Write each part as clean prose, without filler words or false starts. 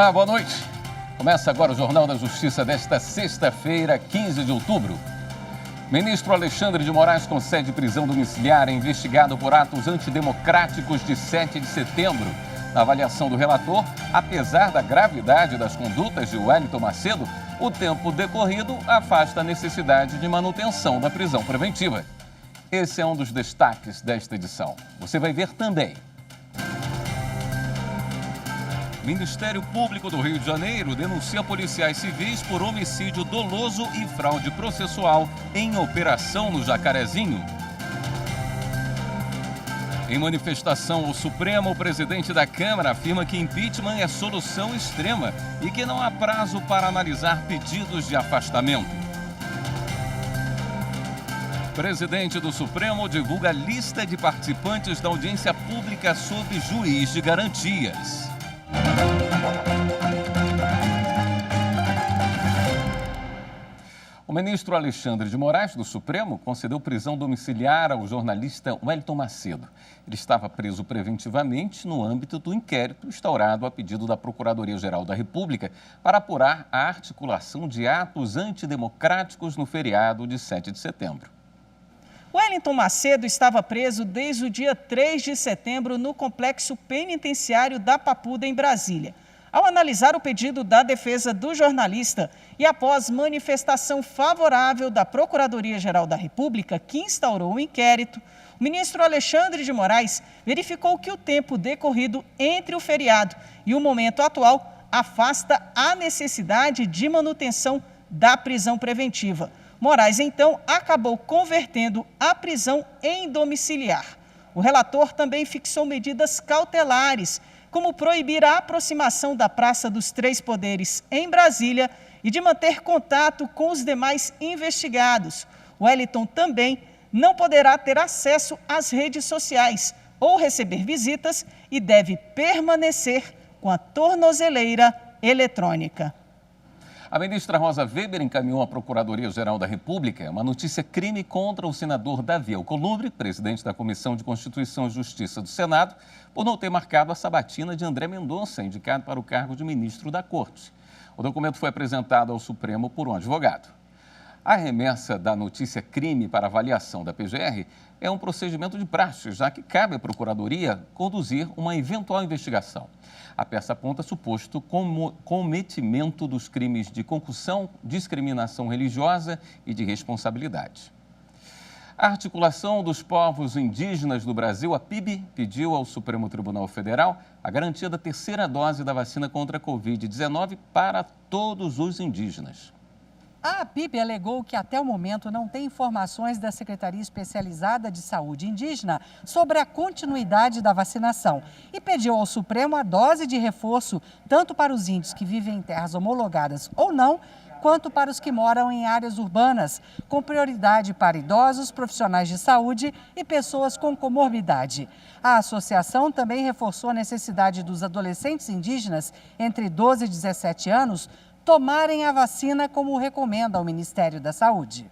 Olá, boa noite. Começa agora o Jornal da Justiça desta sexta-feira, 15 de outubro. Ministro Alexandre de Moraes concede prisão domiciliar investigado por atos antidemocráticos de 7 de setembro. Na avaliação do relator, apesar da gravidade das condutas de Wellington Macedo, o tempo decorrido afasta a necessidade de manutenção da prisão preventiva. Esse é um dos destaques desta edição. Você vai ver também. O Ministério Público do Rio de Janeiro denuncia policiais civis por homicídio doloso e fraude processual em operação no Jacarezinho. Em manifestação ao Supremo, o presidente da Câmara afirma que impeachment é solução extrema e que não há prazo para analisar pedidos de afastamento. O presidente do Supremo divulga a lista de participantes da audiência pública sob juiz de garantias. O ministro Alexandre de Moraes, do Supremo, concedeu prisão domiciliar ao jornalista Wellington Macedo. Ele estava preso preventivamente no âmbito do inquérito instaurado a pedido da Procuradoria-Geral da República para apurar a articulação de atos antidemocráticos no feriado de 7 de setembro. Wellington Macedo estava preso desde o dia 3 de setembro no complexo penitenciário da Papuda, em Brasília. Ao analisar o pedido da defesa do jornalista e após manifestação favorável da Procuradoria-Geral da República, que instaurou o inquérito, o ministro Alexandre de Moraes verificou que o tempo decorrido entre o feriado e o momento atual afasta a necessidade de manutenção da prisão preventiva. Moraes, então, acabou convertendo a prisão em domiciliar. O relator também fixou medidas cautelares, como proibir a aproximação da Praça dos Três Poderes em Brasília e de manter contato com os demais investigados. Wellington também não poderá ter acesso às redes sociais ou receber visitas e deve permanecer com a tornozeleira eletrônica. A ministra Rosa Weber encaminhou à Procuradoria-Geral da República uma notícia crime contra o senador Davi Alcolumbre, presidente da Comissão de Constituição e Justiça do Senado, por não ter marcado a sabatina de André Mendonça, indicado para o cargo de ministro da Corte. O documento foi apresentado ao Supremo por um advogado. A remessa da notícia crime para avaliação da PGR é um procedimento de praxe, já que cabe à Procuradoria conduzir uma eventual investigação. A peça aponta suposto cometimento dos crimes de concussão, discriminação religiosa e de responsabilidade. A Articulação dos Povos Indígenas do Brasil, a PIB, pediu ao Supremo Tribunal Federal a garantia da terceira dose da vacina contra a Covid-19 para todos os indígenas. A APIB alegou que até o momento não tem informações da Secretaria Especializada de Saúde Indígena sobre a continuidade da vacinação e pediu ao Supremo a dose de reforço tanto para os índios que vivem em terras homologadas ou não, quanto para os que moram em áreas urbanas, com prioridade para idosos, profissionais de saúde e pessoas com comorbidade. A associação também reforçou a necessidade dos adolescentes indígenas entre 12 e 17 anos tomarem a vacina como recomenda o Ministério da Saúde.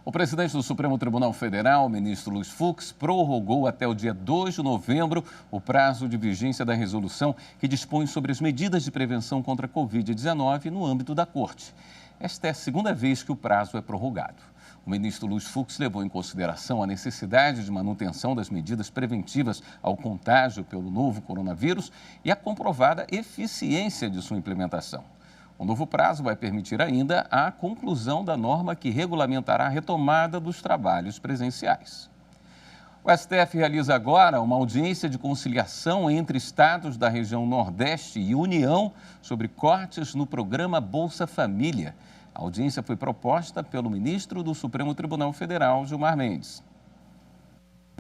O presidente do Supremo Tribunal Federal, o ministro Luiz Fux, prorrogou até o dia 2 de novembro o prazo de vigência da resolução que dispõe sobre as medidas de prevenção contra a Covid-19 no âmbito da Corte. Esta é a segunda vez que o prazo é prorrogado. O ministro Luiz Fux levou em consideração a necessidade de manutenção das medidas preventivas ao contágio pelo novo coronavírus e a comprovada eficiência de sua implementação. O novo prazo vai permitir ainda a conclusão da norma que regulamentará a retomada dos trabalhos presenciais. O STF realiza agora uma audiência de conciliação entre estados da região Nordeste e União sobre cortes no programa Bolsa Família. A audiência foi proposta pelo ministro do Supremo Tribunal Federal, Gilmar Mendes.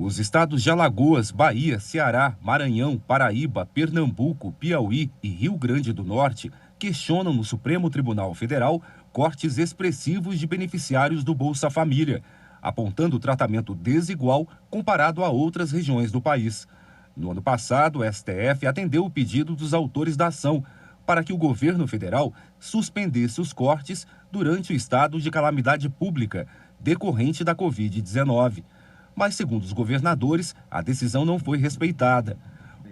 Os estados de Alagoas, Bahia, Ceará, Maranhão, Paraíba, Pernambuco, Piauí e Rio Grande do Norte questionam no Supremo Tribunal Federal cortes expressivos de beneficiários do Bolsa Família, apontando o tratamento desigual comparado a outras regiões do país. No ano passado, o STF atendeu o pedido dos autores da ação para que o governo federal suspendesse os cortes durante o estado de calamidade pública decorrente da Covid-19. Mas, segundo os governadores, a decisão não foi respeitada.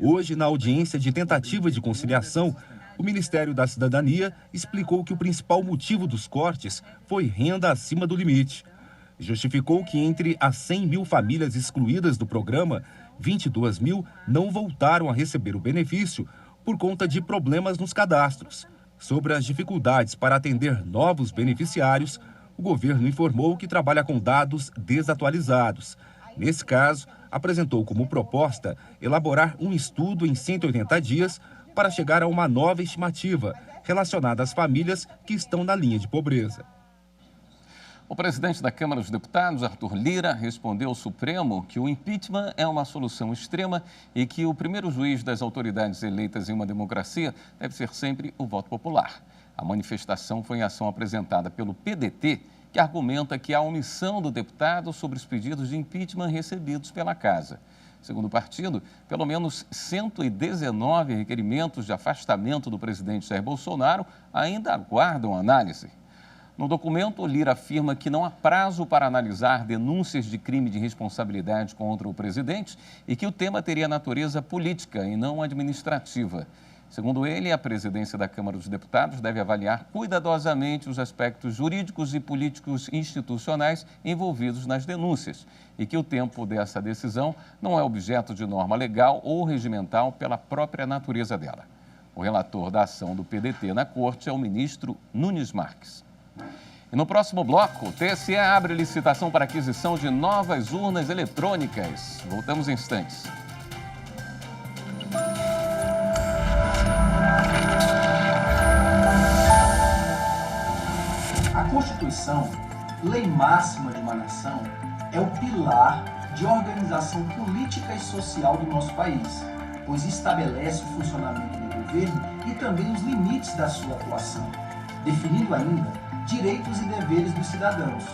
Hoje, na audiência de tentativa de conciliação, o Ministério da Cidadania explicou que o principal motivo dos cortes foi renda acima do limite. Justificou que entre as 100 mil famílias excluídas do programa, 22 mil não voltaram a receber o benefício por conta de problemas nos cadastros. Sobre as dificuldades para atender novos beneficiários, o governo informou que trabalha com dados desatualizados. Nesse caso, apresentou como proposta elaborar um estudo em 180 dias para chegar a uma nova estimativa relacionada às famílias que estão na linha de pobreza. O presidente da Câmara dos Deputados, Arthur Lira, respondeu ao Supremo que o impeachment é uma solução extrema e que o primeiro juiz das autoridades eleitas em uma democracia deve ser sempre o voto popular. A manifestação foi em ação apresentada pelo PDT, que argumenta que há omissão do deputado sobre os pedidos de impeachment recebidos pela Casa. Segundo o partido, pelo menos 119 requerimentos de afastamento do presidente Jair Bolsonaro ainda aguardam análise. No documento, Lira afirma que não há prazo para analisar denúncias de crime de responsabilidade contra o presidente e que o tema teria natureza política e não administrativa. Segundo ele, a presidência da Câmara dos Deputados deve avaliar cuidadosamente os aspectos jurídicos e políticos institucionais envolvidos nas denúncias e que o tempo dessa decisão não é objeto de norma legal ou regimental pela própria natureza dela. O relator da ação do PDT na Corte é o ministro Nunes Marques. E no próximo bloco, o TSE abre licitação para aquisição de novas urnas eletrônicas. Voltamos em instantes. A Constituição, lei máxima de uma nação, é o pilar de organização política e social do nosso país, pois estabelece o funcionamento do governo e também os limites da sua atuação, definindo ainda direitos e deveres dos cidadãos.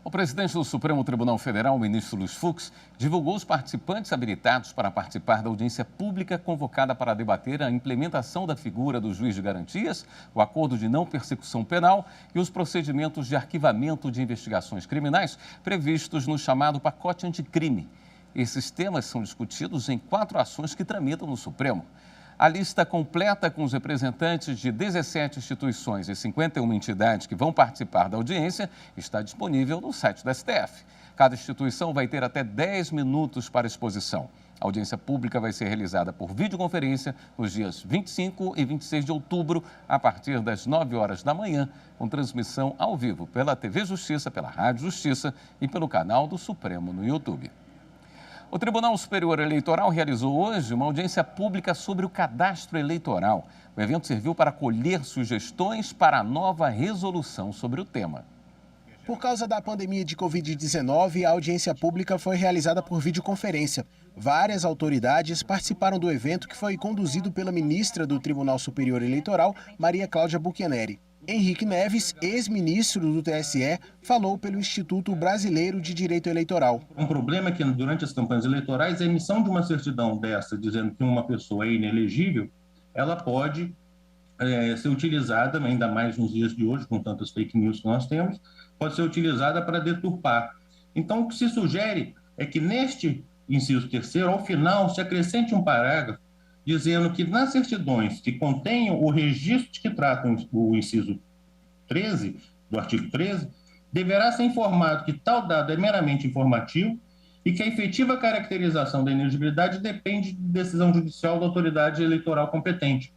O presidente do Supremo Tribunal Federal, o ministro Luiz Fux, divulgou os participantes habilitados para participar da audiência pública convocada para debater a implementação da figura do juiz de garantias, o acordo de não persecução penal e os procedimentos de arquivamento de investigações criminais previstos no chamado pacote anticrime. Esses temas são discutidos em 4 ações que tramitam no Supremo. A lista completa com os representantes de 17 instituições e 51 entidades que vão participar da audiência está disponível no site do STF. Cada instituição vai ter até 10 minutos para exposição. A audiência pública vai ser realizada por videoconferência nos dias 25 e 26 de outubro, a partir das 9 horas da manhã, com transmissão ao vivo pela TV Justiça, pela Rádio Justiça e pelo canal do Supremo no YouTube. O Tribunal Superior Eleitoral realizou hoje uma audiência pública sobre o cadastro eleitoral. O evento serviu para colher sugestões para a nova resolução sobre o tema. Por causa da pandemia de Covid-19, a audiência pública foi realizada por videoconferência. Várias autoridades participaram do evento, que foi conduzido pela ministra do Tribunal Superior Eleitoral, Maria Cláudia Buchianeri. Henrique Neves, ex-ministro do TSE, falou pelo Instituto Brasileiro de Direito Eleitoral. Um problema é que durante as campanhas eleitorais, a emissão de uma certidão dessa, dizendo que uma pessoa é inelegível, ela pode ser utilizada, ainda mais nos dias de hoje, com tantas fake news que nós temos, pode ser utilizada para deturpar. Então, o que se sugere é que neste inciso 3º, ao final, se acrescente um parágrafo dizendo que nas certidões que contenham o registro que tratam o inciso 13, do artigo 13, deverá ser informado que tal dado é meramente informativo e que a efetiva caracterização da inelegibilidade depende de decisão judicial da autoridade eleitoral competente.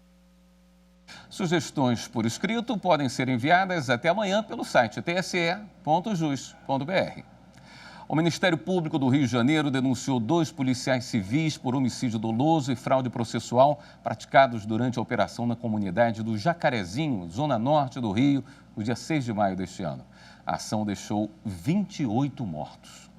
Sugestões por escrito podem ser enviadas até amanhã pelo site tse.jus.br. O Ministério Público do Rio de Janeiro denunciou 2 policiais civis por homicídio doloso e fraude processual praticados durante a operação na comunidade do Jacarezinho, zona norte do Rio, no dia 6 de maio deste ano. A ação deixou 28 mortos.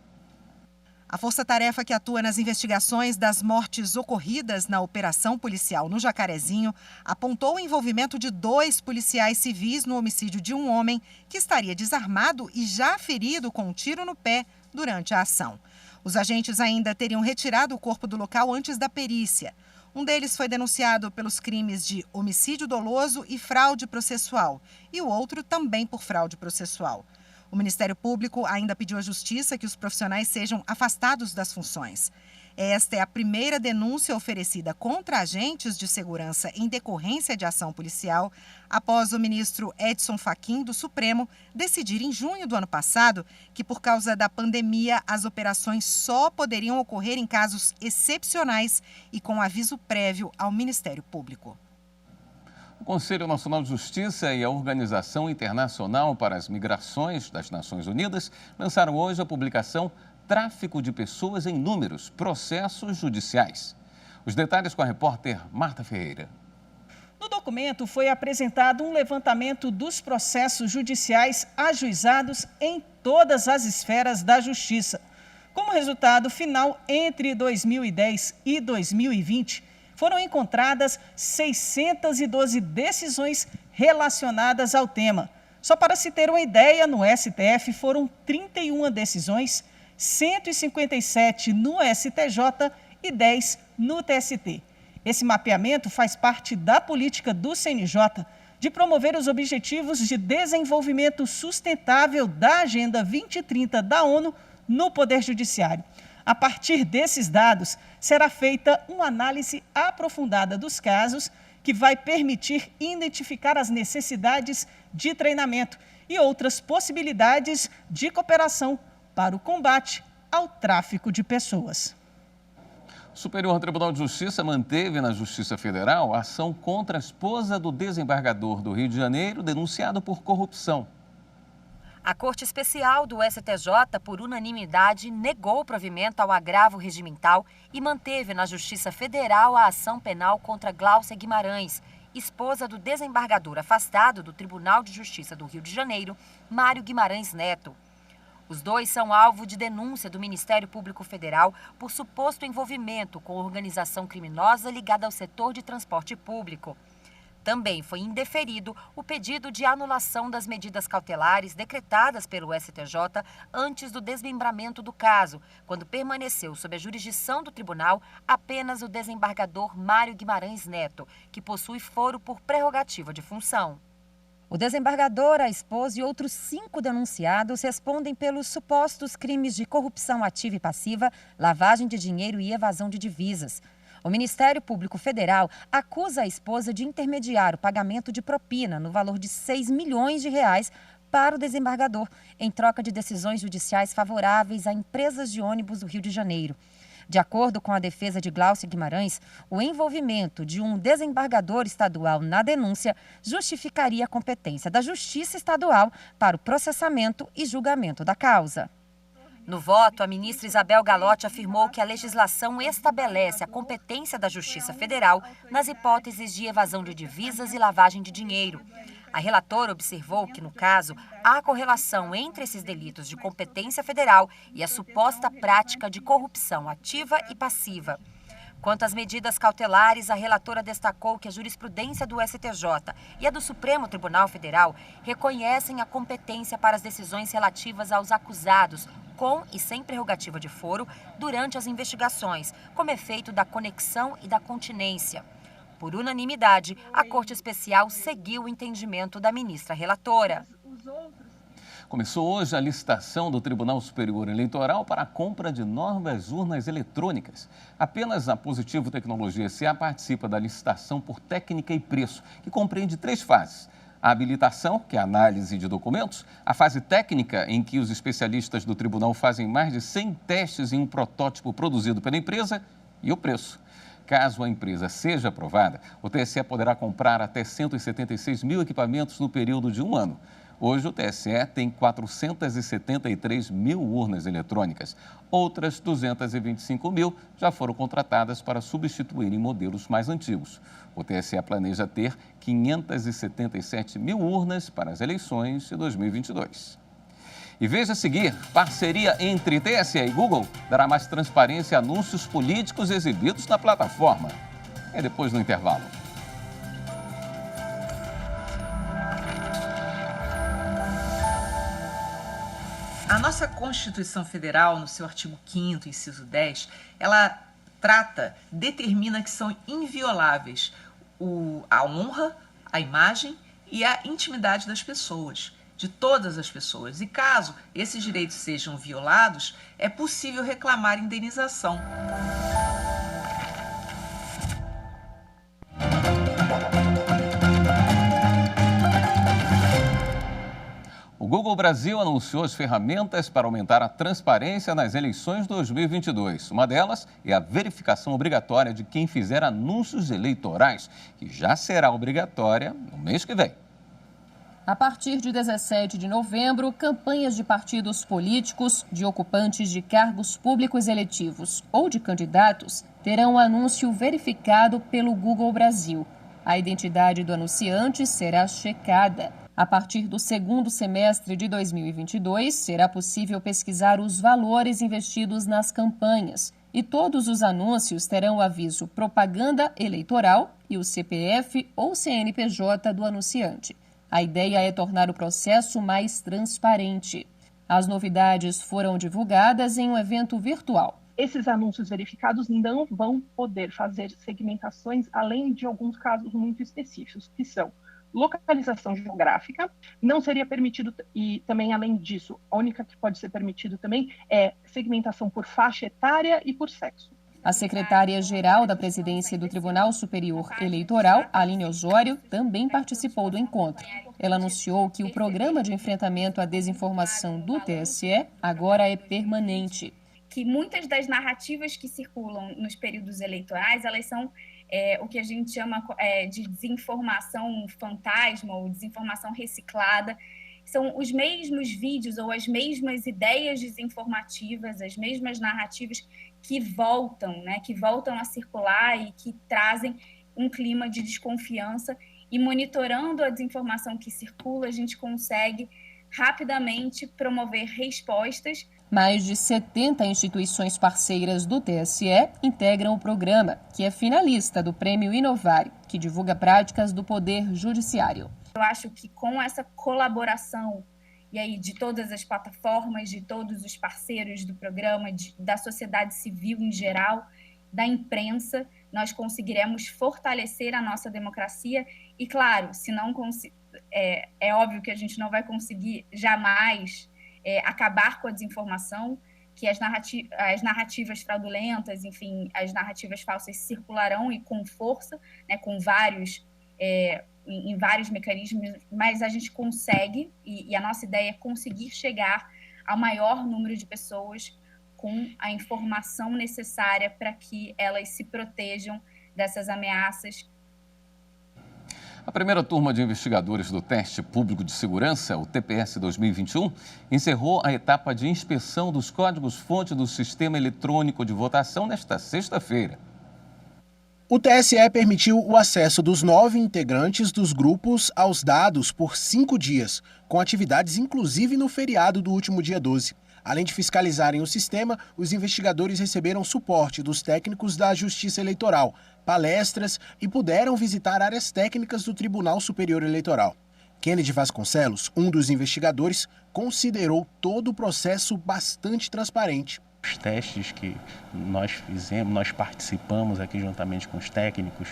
A força-tarefa que atua nas investigações das mortes ocorridas na operação policial no Jacarezinho apontou o envolvimento de 2 policiais civis no homicídio de um homem que estaria desarmado e já ferido com um tiro no pé durante a ação. Os agentes ainda teriam retirado o corpo do local antes da perícia. Um deles foi denunciado pelos crimes de homicídio doloso e fraude processual, e o outro também por fraude processual. O Ministério Público ainda pediu à Justiça que os profissionais sejam afastados das funções. Esta é a primeira denúncia oferecida contra agentes de segurança em decorrência de ação policial, após o ministro Edson Fachin, do Supremo, decidir em junho do ano passado que, por causa da pandemia, as operações só poderiam ocorrer em casos excepcionais e com aviso prévio ao Ministério Público. O Conselho Nacional de Justiça e a Organização Internacional para as Migrações das Nações Unidas lançaram hoje a publicação Tráfico de Pessoas em Números, Processos Judiciais. Os detalhes com a repórter Marta Ferreira. No documento foi apresentado um levantamento dos processos judiciais ajuizados em todas as esferas da justiça. Como resultado final, entre 2010 e 2020, foram encontradas 612 decisões relacionadas ao tema. Só para se ter uma ideia, no STF foram 31 decisões, 157 no STJ e 10 no TST. Esse mapeamento faz parte da política do CNJ de promover os Objetivos de Desenvolvimento Sustentável da Agenda 2030 da ONU no Poder Judiciário. A partir desses dados, será feita uma análise aprofundada dos casos que vai permitir identificar as necessidades de treinamento e outras possibilidades de cooperação para o combate ao tráfico de pessoas. O Superior Tribunal de Justiça manteve na Justiça Federal a ação contra a esposa do desembargador do Rio de Janeiro, denunciado por corrupção. A Corte Especial do STJ, por unanimidade, negou o provimento ao agravo regimental e manteve na Justiça Federal a ação penal contra Gláucia Guimarães, esposa do desembargador afastado do Tribunal de Justiça do Rio de Janeiro, Mário Guimarães Neto. Os dois são alvo de denúncia do Ministério Público Federal por suposto envolvimento com organização criminosa ligada ao setor de transporte público. Também foi indeferido o pedido de anulação das medidas cautelares decretadas pelo STJ antes do desmembramento do caso, quando permaneceu sob a jurisdição do tribunal apenas o desembargador Mário Guimarães Neto, que possui foro por prerrogativa de função. O desembargador, a esposa e outros 5 denunciados respondem pelos supostos crimes de corrupção ativa e passiva, lavagem de dinheiro e evasão de divisas. O Ministério Público Federal acusa a esposa de intermediar o pagamento de propina no valor de R$6 milhões para o desembargador, em troca de decisões judiciais favoráveis a empresas de ônibus do Rio de Janeiro. De acordo com a defesa de Gláucia Guimarães, o envolvimento de um desembargador estadual na denúncia justificaria a competência da Justiça Estadual para o processamento e julgamento da causa. No voto, a ministra Isabel Galotti afirmou que a legislação estabelece a competência da Justiça Federal nas hipóteses de evasão de divisas e lavagem de dinheiro. A relatora observou que, no caso, há correlação entre esses delitos de competência federal e a suposta prática de corrupção ativa e passiva. Quanto às medidas cautelares, a relatora destacou que a jurisprudência do STJ e a do Supremo Tribunal Federal reconhecem a competência para as decisões relativas aos acusados, com e sem prerrogativa de foro, durante as investigações, como efeito da conexão e da continência. Por unanimidade, a Corte Especial seguiu o entendimento da ministra relatora. Começou hoje a licitação do Tribunal Superior Eleitoral para a compra de novas urnas eletrônicas. Apenas a Positivo Tecnologia S.A. participa da licitação por técnica e preço, que compreende 3 fases. A habilitação, que é a análise de documentos, a fase técnica, em que os especialistas do tribunal fazem mais de 100 testes em um protótipo produzido pela empresa, e o preço. Caso a empresa seja aprovada, o TSE poderá comprar até 176 mil equipamentos no período de 1 ano. Hoje, o TSE tem 473 mil urnas eletrônicas. Outras 225 mil já foram contratadas para substituírem modelos mais antigos. O TSE planeja ter 577 mil urnas para as eleições de 2022. E veja a seguir, parceria entre TSE e Google dará mais transparência a anúncios políticos exibidos na plataforma. É depois do intervalo. A nossa Constituição Federal, no seu artigo 5º, inciso 10, ela trata determina que são invioláveis a honra, a imagem e a intimidade das pessoas, de todas as pessoas. E caso esses direitos sejam violados, é possível reclamar indenização. O Google Brasil anunciou as ferramentas para aumentar a transparência nas eleições 2022. Uma delas é a verificação obrigatória de quem fizer anúncios eleitorais, que já será obrigatória no mês que vem. A partir de 17 de novembro, campanhas de partidos políticos, de ocupantes de cargos públicos eletivos ou de candidatos terão o anúncio verificado pelo Google Brasil. A identidade do anunciante será checada. A partir do segundo semestre de 2022, será possível pesquisar os valores investidos nas campanhas e todos os anúncios terão o aviso propaganda eleitoral e o CPF ou CNPJ do anunciante. A ideia é tornar o processo mais transparente. As novidades foram divulgadas em um evento virtual. Esses anúncios verificados não vão poder fazer segmentações além de alguns casos muito específicos, que são localização geográfica, não seria permitido, e também, além disso, a única que pode ser permitido também é segmentação por faixa etária e por sexo. A secretária-geral da Presidência do Tribunal Superior Eleitoral, Aline Osório, também participou do encontro. Ela anunciou que o programa de enfrentamento à desinformação do TSE agora é permanente. Que muitas das narrativas que circulam nos períodos eleitorais, elas são o que a gente chama de desinformação fantasma ou desinformação reciclada. São os mesmos vídeos ou as mesmas ideias desinformativas, as mesmas narrativas que voltam a circular e que trazem um clima de desconfiança. E monitorando a desinformação que circula, a gente consegue rapidamente promover respostas. Mais de 70 instituições parceiras do TSE integram o programa, que é finalista do Prêmio Inovário, que divulga práticas do Poder Judiciário. Eu acho que com essa colaboração e aí de todas as plataformas, de todos os parceiros do programa, da sociedade civil em geral, da imprensa, nós conseguiremos fortalecer a nossa democracia. E, claro, se não é óbvio que a gente não vai conseguir jamais acabar com a desinformação, que as narrativas fraudulentas, enfim, as narrativas falsas circularão e com força, né, com em vários mecanismos, mas a gente consegue, e a nossa ideia é conseguir chegar ao maior número de pessoas com a informação necessária para que elas se protejam dessas ameaças. A primeira turma de investigadores do Teste Público de Segurança, o TPS 2021, encerrou a etapa de inspeção dos códigos-fonte do Sistema Eletrônico de Votação nesta sexta-feira. O TSE permitiu o acesso dos 9 integrantes dos grupos aos dados por 5 dias, com atividades inclusive no feriado do último dia 12. Além de fiscalizarem o sistema, os investigadores receberam suporte dos técnicos da Justiça Eleitoral, palestras e puderam visitar áreas técnicas do Tribunal Superior Eleitoral. Kennedy Vasconcelos, um dos investigadores, considerou todo o processo bastante transparente. Os testes que nós fizemos, nós participamos aqui juntamente com os técnicos,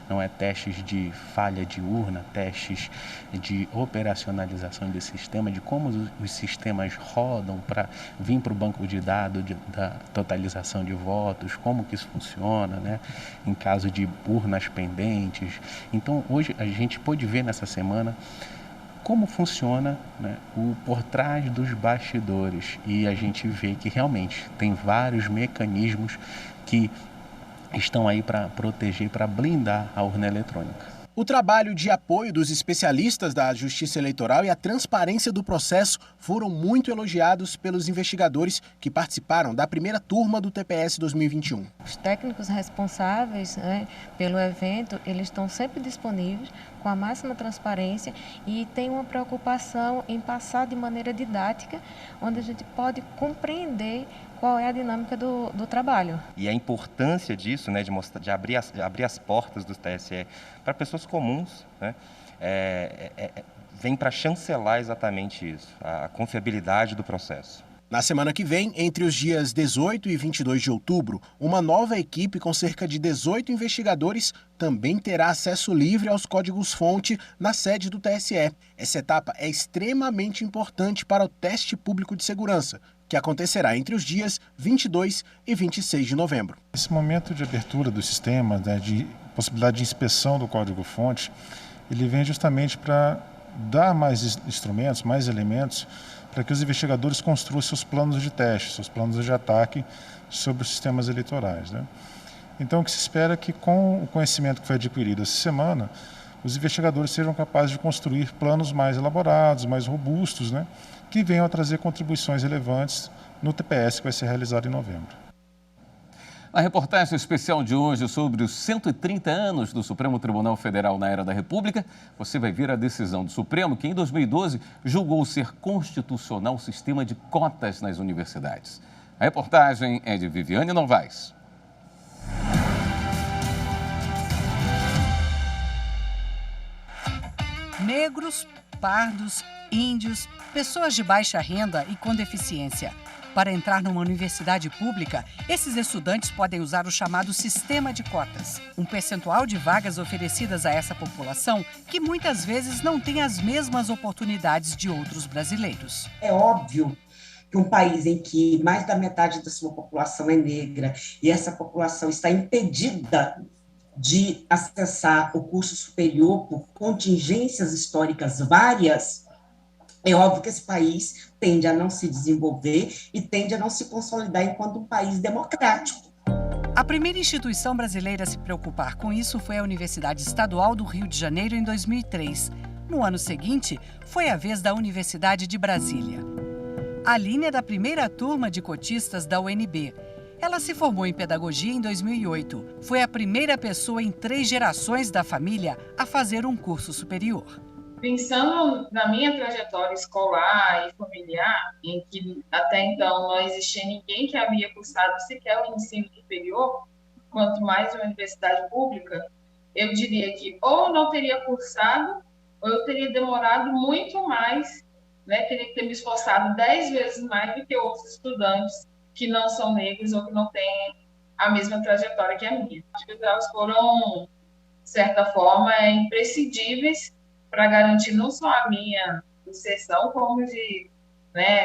não é testes de falha de urna, testes de operacionalização desse sistema, de como os sistemas rodam para vir para o banco de dados da totalização de votos, como que isso funciona, né? Em caso de urnas pendentes. Então, hoje a gente pôde ver nessa semana como funciona, né, o por trás dos bastidores, e a gente vê que realmente tem vários mecanismos que estão aí para proteger, para blindar a urna eletrônica. O trabalho de apoio dos especialistas da Justiça Eleitoral e a transparência do processo foram muito elogiados pelos investigadores que participaram da primeira turma do TPS 2021. Os técnicos responsáveis, né, pelo evento, eles estão sempre disponíveis com a máxima transparência e tem uma preocupação em passar de maneira didática, onde a gente pode compreender qual é a dinâmica do trabalho. E a importância disso, né, de abrir as portas do TSE para pessoas comuns, né, vem para chancelar exatamente isso, a confiabilidade do processo. Na semana que vem, entre os dias 18 e 22 de outubro, uma nova equipe com cerca de 18 investigadores também terá acesso livre aos códigos-fonte na sede do TSE. Essa etapa é extremamente importante para o teste público de segurança, que acontecerá entre os dias 22 e 26 de novembro. Esse momento de abertura do sistema, de possibilidade de inspeção do código-fonte, ele vem justamente para dar mais instrumentos, mais elementos, para que os investigadores construam seus planos de teste, seus planos de ataque sobre os sistemas eleitorais, né? Então, o que se espera é que, com o conhecimento que foi adquirido essa semana, os investigadores sejam capazes de construir planos mais elaborados, mais robustos, né? Que venham a trazer contribuições relevantes no TPS que vai ser realizado em novembro. Na reportagem especial de hoje sobre os 130 anos do Supremo Tribunal Federal na era da República, você vai ver a decisão do Supremo que, em 2012, julgou ser constitucional o sistema de cotas nas universidades. A reportagem é de Viviane Novaes. Negros, pardos, índios, pessoas de baixa renda e com deficiência. Para entrar numa universidade pública, esses estudantes podem usar o chamado sistema de cotas, um percentual de vagas oferecidas a essa população que muitas vezes não tem as mesmas oportunidades de outros brasileiros. É óbvio que um país em que mais da metade da sua população é negra e essa população está impedida de acessar o curso superior por contingências históricas várias, é óbvio que esse país tende a não se desenvolver e tende a não se consolidar enquanto um país democrático. A primeira instituição brasileira a se preocupar com isso foi a Universidade Estadual do Rio de Janeiro em 2003. No ano seguinte, foi a vez da Universidade de Brasília. A Aline é da primeira turma de cotistas da UNB. Ela se formou em pedagogia em 2008. Foi a primeira pessoa em 3 gerações da família a fazer um curso superior. Pensando na minha trajetória escolar e familiar, em que até então não existia ninguém que havia cursado sequer o ensino superior, quanto mais uma universidade pública, eu diria que ou eu não teria cursado, ou eu teria demorado muito mais, né? Teria que ter me esforçado 10 vezes mais do que outros estudantes que não são negros ou que não têm a mesma trajetória que a minha. Acho que elas foram, de certa forma, imprescindíveis para garantir não só a minha inserção, como de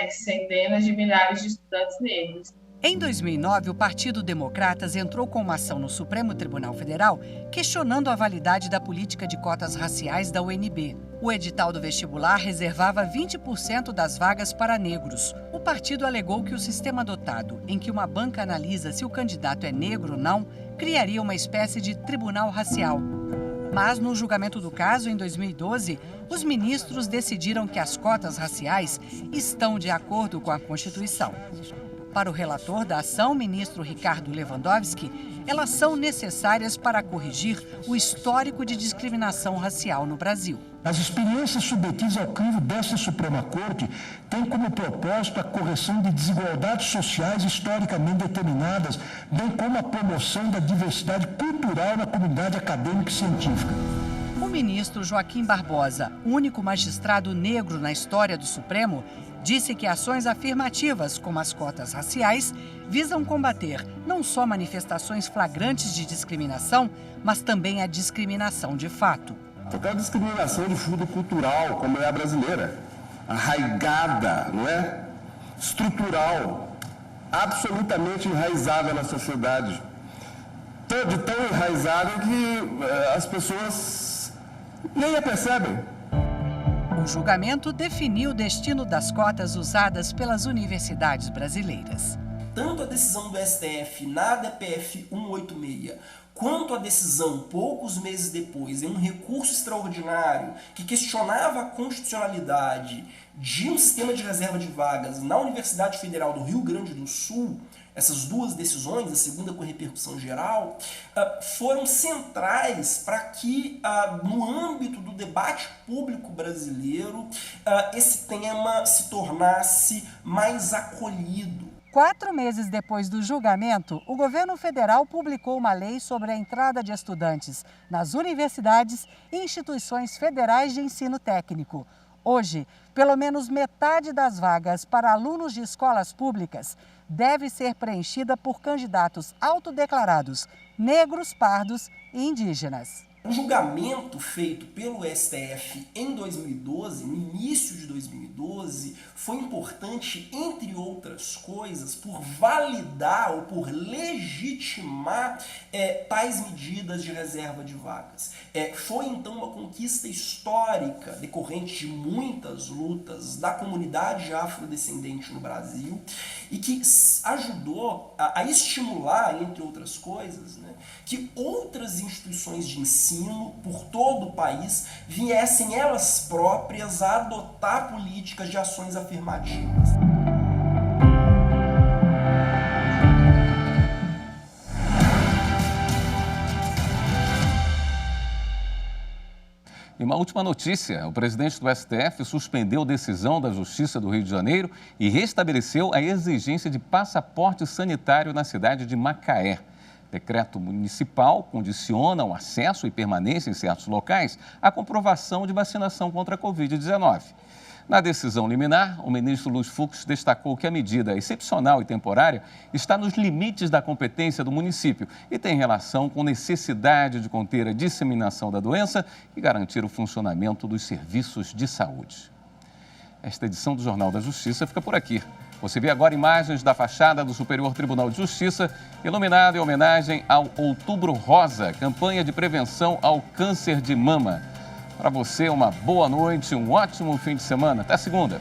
centenas de milhares de estudantes negros. Em 2009, o Partido Democratas entrou com uma ação no Supremo Tribunal Federal questionando a validade da política de cotas raciais da UNB. O edital do vestibular reservava 20% das vagas para negros. O partido alegou que o sistema adotado, em que uma banca analisa se o candidato é negro ou não, criaria uma espécie de tribunal racial. Mas, no julgamento do caso, em 2012, os ministros decidiram que as cotas raciais estão de acordo com a Constituição. Para o relator da ação, ministro Ricardo Lewandowski, elas são necessárias para corrigir o histórico de discriminação racial no Brasil. As experiências submetidas ao crivo desta Suprema Corte têm como propósito a correção de desigualdades sociais historicamente determinadas, bem como a promoção da diversidade cultural na comunidade acadêmica e científica. O ministro Joaquim Barbosa, único magistrado negro na história do Supremo, disse que ações afirmativas, como as cotas raciais, visam combater não só manifestações flagrantes de discriminação, mas também a discriminação de fato. Aquela discriminação de fundo cultural, como é a brasileira, arraigada, não é? Estrutural, absolutamente enraizada na sociedade. De tão enraizada que as pessoas nem a percebem. O julgamento definiu o destino das cotas usadas pelas universidades brasileiras. Tanto a decisão do STF na DPF 186, quanto a decisão, poucos meses depois, em um recurso extraordinário que questionava a constitucionalidade de um sistema de reserva de vagas na Universidade Federal do Rio Grande do Sul, essas duas decisões, a segunda com repercussão geral, foram centrais para que, no âmbito do debate público brasileiro, esse tema se tornasse mais acolhido. 4 meses depois do julgamento, o governo federal publicou uma lei sobre a entrada de estudantes nas universidades e instituições federais de ensino técnico. Hoje, pelo menos metade das vagas para alunos de escolas públicas deve ser preenchida por candidatos autodeclarados negros, pardos e indígenas. O julgamento feito pelo STF em 2012, no início de 2012, foi importante, entre outras coisas, por validar ou por legitimar tais medidas de reserva de vagas. Foi então uma conquista histórica, decorrente de muitas lutas da comunidade afrodescendente no Brasil e que ajudou a estimular, entre outras coisas, né, que outras instituições de ensino por todo o país viessem elas próprias a adotar políticas de ações afirmativas. E uma última notícia, o presidente do STF suspendeu decisão da Justiça do Rio de Janeiro e restabeleceu a exigência de passaporte sanitário na cidade de Macaé. Decreto municipal condiciona o acesso e permanência em certos locais à comprovação de vacinação contra a Covid-19. Na decisão liminar, o ministro Luiz Fux destacou que a medida excepcional e temporária está nos limites da competência do município e tem relação com necessidade de conter a disseminação da doença e garantir o funcionamento dos serviços de saúde. Esta edição do Jornal da Justiça fica por aqui. Você vê agora imagens da fachada do Superior Tribunal de Justiça, iluminada em homenagem ao Outubro Rosa, campanha de prevenção ao câncer de mama. Para você, uma boa noite, um ótimo fim de semana. Até segunda.